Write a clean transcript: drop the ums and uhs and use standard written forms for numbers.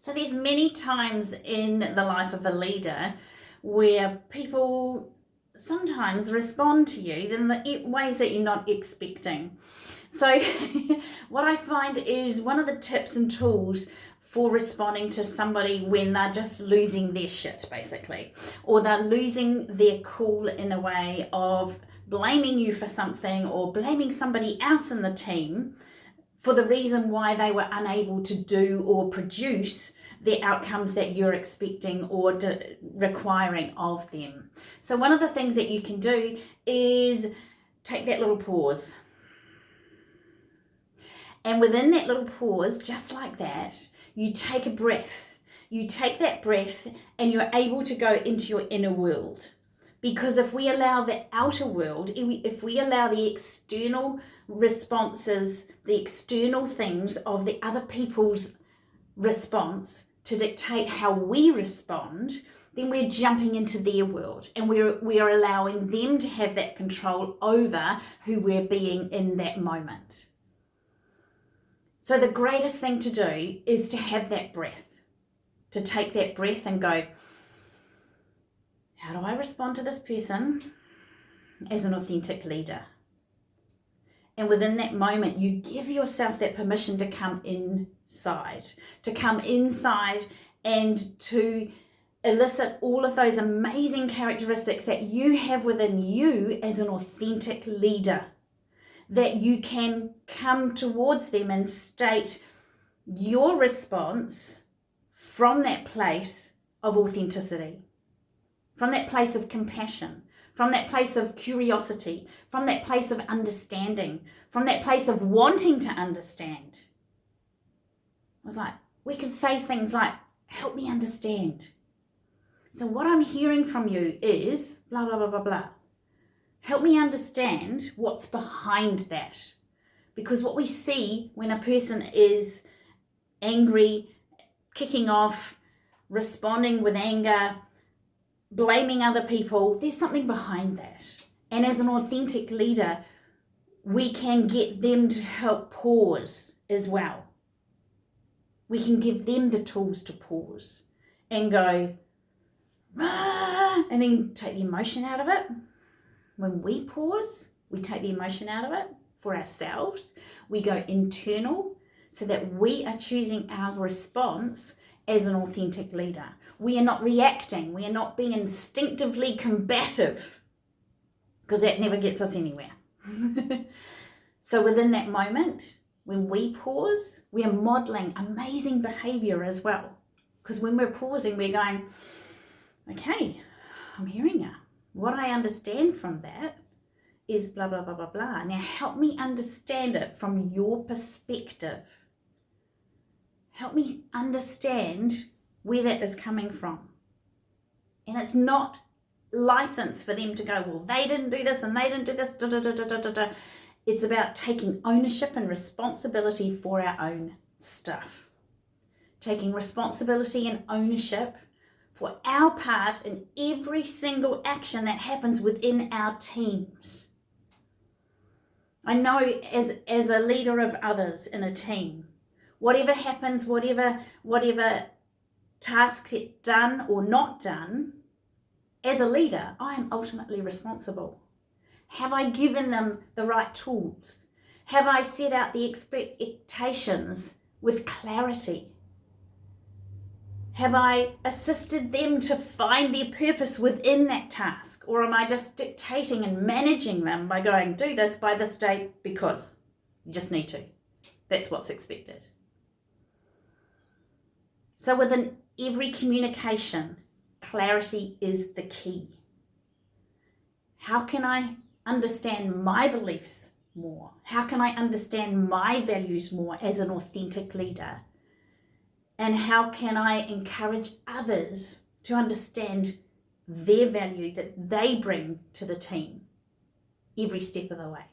So there's many times in the life of a leader where people sometimes respond to you in the ways that you're not expecting. So what I find is one of the tips and tools for responding to somebody when they're just losing their shit, basically, or they're losing their cool in a way of blaming you for something or blaming somebody else in the team for the reason why they were unable to do or produce the outcomes that you're expecting or requiring of them. So one of the things that you can do is take that little pause. And within that little pause, just like that, you take a breath. You take that breath and you're able to go into your inner world. Because if we allow the outer world, if we allow the external responses, the external things of the other people's response to dictate how we respond, then we're jumping into their world and we're allowing them to have that control over who we're being in that moment. So the greatest thing to do is to have that breath, to take that breath and go, how do I respond to this person as an authentic leader? And within that moment, you give yourself that permission to come inside and to elicit all of those amazing characteristics that you have within you as an authentic leader, that you can come towards them and state your response from that place of authenticity, from that place of compassion, from that place of curiosity, from that place of understanding, from that place of wanting to understand. I was like, we could say things like, help me understand. So what I'm hearing from you is blah, blah, blah, blah, blah. Help me understand what's behind that. Because what we see when a person is angry, kicking off, responding with anger, blaming other people, there's something behind that. And as an authentic leader, we can get them to help pause as well. We can give them the tools to pause and go, ah, and then take the emotion out of it. When we pause, we take the emotion out of it for ourselves. We go internal so that we are choosing our response as an authentic leader. We are not reacting. We are not being instinctively combative, because that never gets us anywhere. So within that moment, when we pause, we are modeling amazing behavior as well. Because when we're pausing, we're going, okay, I'm hearing you. What I understand from that is blah, blah, blah, blah, blah. Now help me understand it from your perspective. Help me understand where that is coming from. And it's not license for them to go, well, they didn't do this and they didn't do this, da, da, da, da, da, da, da. It's about taking ownership and responsibility for our own stuff. Taking responsibility and ownership for our part in every single action that happens within our teams. I know as a leader of others in a team, whatever happens, whatever tasks get done or not done, as a leader, I am ultimately responsible. Have I given them the right tools? Have I set out the expectations with clarity? Have I assisted them to find their purpose within that task? Or am I just dictating and managing them by going, do this by this date because you just need to? That's what's expected. So within every communication, clarity is the key. How can I understand my beliefs more? How can I understand my values more as an authentic leader? And how can I encourage others to understand their value that they bring to the team every step of the way?